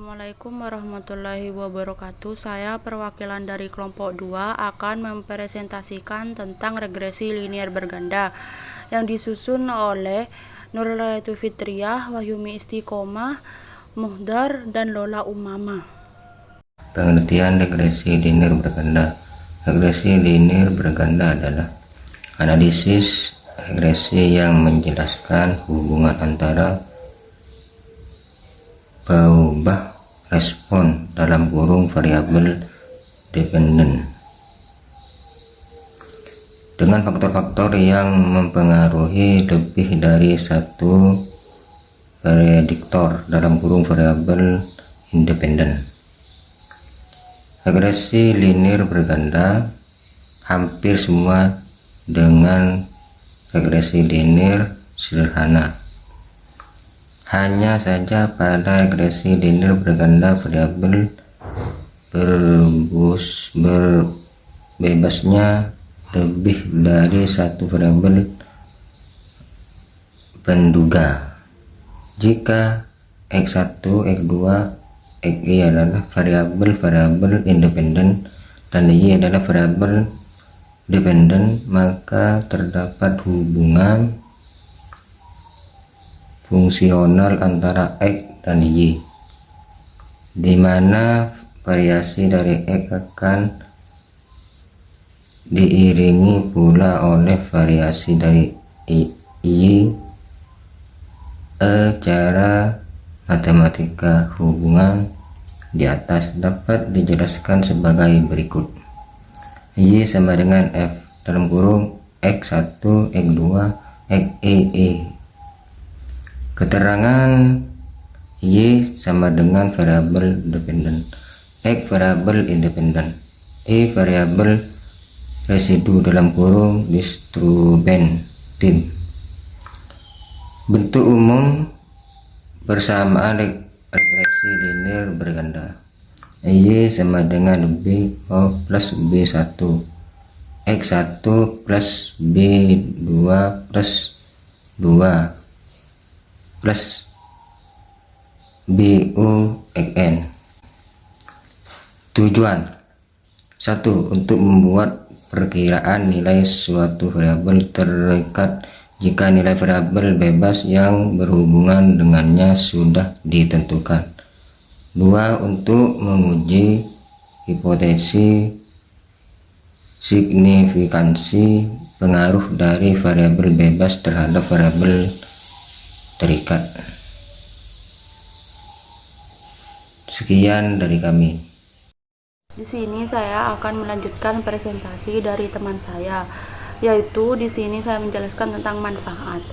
Assalamualaikum warahmatullahi wabarakatuh. Saya perwakilan dari kelompok 2 akan mempresentasikan tentang regresi linier berganda yang disusun oleh Nurul Fitriah, Wahyumi Istiqomah, Muhdar, dan Lola Umama. Pengertian regresi linier berganda. Regresi linier berganda adalah analisis regresi yang menjelaskan hubungan antara peubah respon dalam kurung variabel dependen dengan faktor-faktor yang mempengaruhi lebih dari satu prediktor dalam kurung variabel independen. Regresi linier berganda hampir semua dengan regresi linier sederhana. Hanya saja pada regresi linier berganda variabel berbebasnya lebih dari satu variabel penduga. Jika X1, X2, Xy adalah variabel-variabel independen dan Y adalah variabel dependen, maka terdapat hubungan fungsional antara X dan Y, di mana variasi dari X akan diiringi pula oleh variasi dari Y. Cara matematika hubungan di atas dapat dijelaskan sebagai berikut. Y sama dengan F dalam kurung X1, X2, Xy. Keterangan Y sama dengan variabel dependen, X variabel independen, Y variabel residu dalam kurung distribumen tim. Bentuk umum persamaan regresi linier berganda. Y sama dengan B0 plus B1, X1 plus B2 plus 2 plus BUXN. Tujuan 1. Untuk membuat perkiraan nilai suatu variabel terikat jika nilai variabel bebas yang berhubungan dengannya sudah ditentukan. 2. Untuk menguji hipotesis signifikansi pengaruh dari variabel bebas terhadap variabel terikat. Sekian dari kami. Di sini saya akan melanjutkan presentasi dari teman saya, yaitu di sini saya menjelaskan tentang manfaat.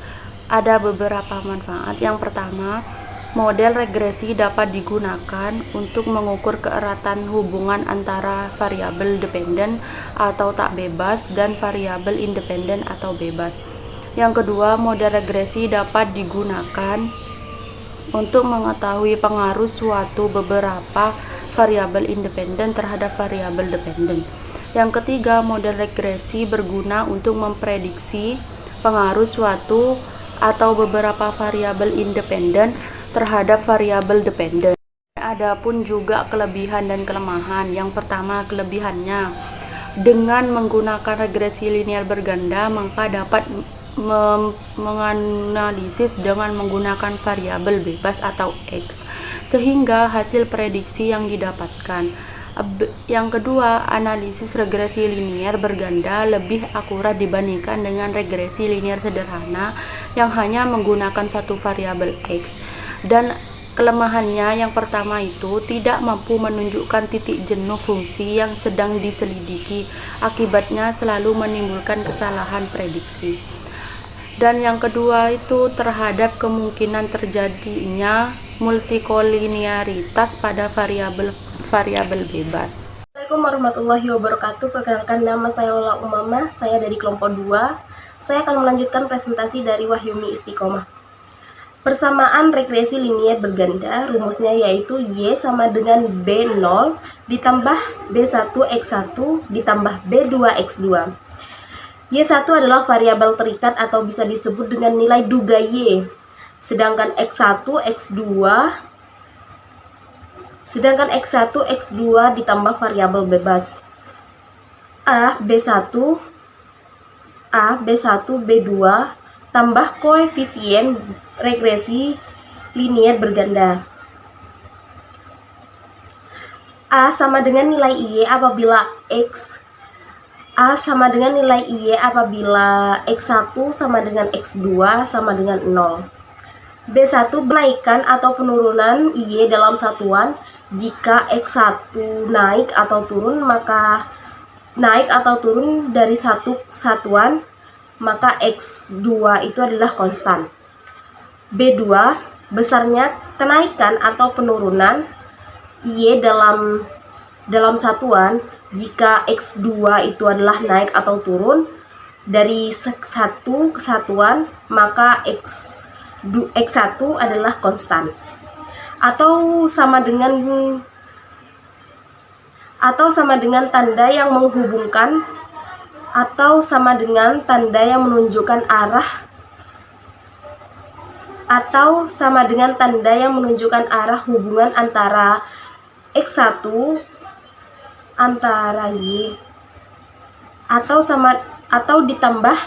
Ada beberapa manfaat. Yang pertama, model regresi dapat digunakan untuk mengukur keeratan hubungan antara variabel dependen atau tak bebas dan variabel independen atau bebas. Yang kedua, model regresi dapat digunakan untuk mengetahui pengaruh suatu beberapa variabel independen terhadap variabel dependen. Yang ketiga, model regresi berguna untuk memprediksi pengaruh suatu atau beberapa variabel independen terhadap variabel dependen. Adapun juga kelebihan dan kelemahan. Yang pertama, kelebihannya, dengan menggunakan regresi linier berganda maka dapat menganalisis dengan menggunakan variabel bebas atau X, sehingga hasil prediksi yang didapatkan. Yang kedua, analisis regresi linier berganda lebih akurat dibandingkan dengan regresi linier sederhana yang hanya menggunakan satu variabel X. Dan kelemahannya, yang pertama itu tidak mampu menunjukkan titik jenuh fungsi yang sedang diselidiki, akibatnya selalu menimbulkan kesalahan prediksi. Dan yang kedua itu terhadap kemungkinan terjadinya multikolinearitas pada variabel bebas. Assalamualaikum warahmatullahi wabarakatuh. Perkenalkan, nama saya Lola Umama, saya dari kelompok 2. Saya akan melanjutkan presentasi dari Wahyumi Istiqomah. Persamaan regresi linier berganda, rumusnya yaitu Y sama dengan B0 ditambah B1 X1 ditambah B2 X2. Y1 adalah variabel terikat atau bisa disebut dengan nilai duga Y. Sedangkan X1, X2 Sedangkan X1, X2 ditambah variabel bebas. B1, B2 tambah koefisien regresi linier berganda. A sama dengan nilai Y apabila X1 sama dengan X2 sama dengan 0. B1 menaikkan atau penurunan Y dalam satuan. Jika X1 naik atau turun, maka naik atau turun dari satu satuan, maka X2 itu adalah konstan. B2 besarnya kenaikan atau penurunan Y dalam satuan. Jika X2 itu adalah naik atau turun dari satu kesatuan, maka X1 adalah konstan. Atau sama dengan tanda yang menghubungkan atau sama dengan tanda yang menunjukkan arah hubungan antara X1 antara Y atau ditambah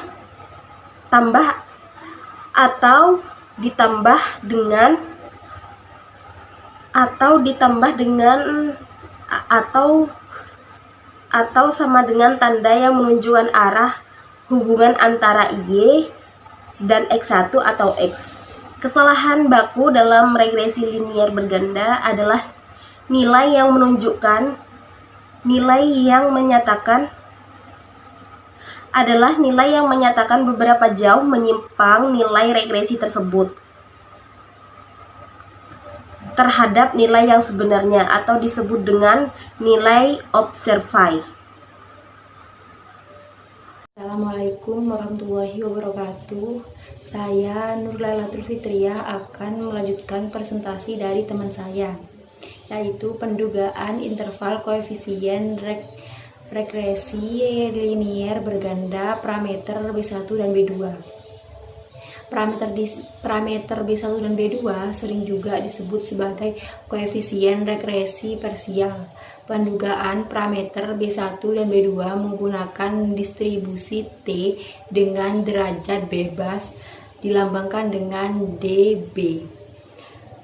sama dengan tanda yang menunjukkan arah hubungan antara Y dan X1 atau X. Kesalahan baku dalam regresi linier berganda adalah nilai yang menyatakan beberapa jauh menyimpang nilai regresi tersebut terhadap nilai yang sebenarnya, atau disebut dengan nilai observai. Assalamualaikum warahmatullahi wabarakatuh. Saya Nur Lailatul Fitriah akan melanjutkan presentasi dari teman saya, yaitu pendugaan interval koefisien regresi linier berganda parameter B1 dan B2. Parameter B1 dan B2 sering juga disebut sebagai koefisien regresi parsial. Pendugaan parameter B1 dan B2 menggunakan distribusi T dengan derajat bebas dilambangkan dengan dB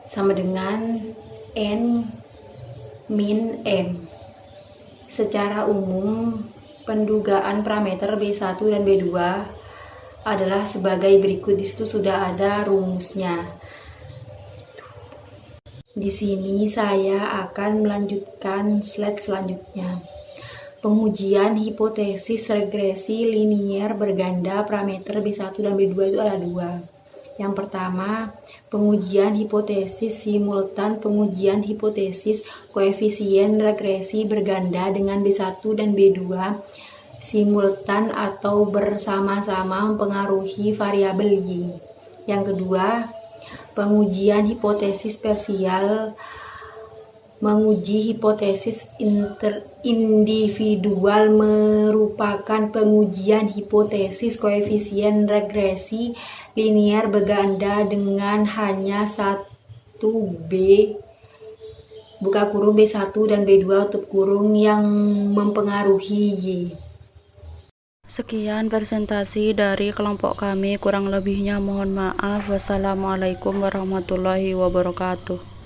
sama dengan N min M. Secara umum, pendugaan parameter B1 dan B2 adalah sebagai berikut. Di situ sudah ada rumusnya. Di sini saya akan melanjutkan slide selanjutnya. Pengujian hipotesis regresi linier berganda parameter B1 dan B2 itu ada dua. Yang pertama, pengujian hipotesis simultan, pengujian hipotesis koefisien regresi berganda dengan B1 dan B2 simultan atau bersama-sama mempengaruhi variabel Y. Yang kedua, pengujian hipotesis parsial, menguji hipotesis individual merupakan pengujian hipotesis koefisien regresi linier berganda dengan hanya 1B buka kurung B1 dan B2 tutup kurung yang mempengaruhi Y. Sekian presentasi dari kelompok kami, kurang lebihnya mohon maaf. Wassalamualaikum warahmatullahi wabarakatuh.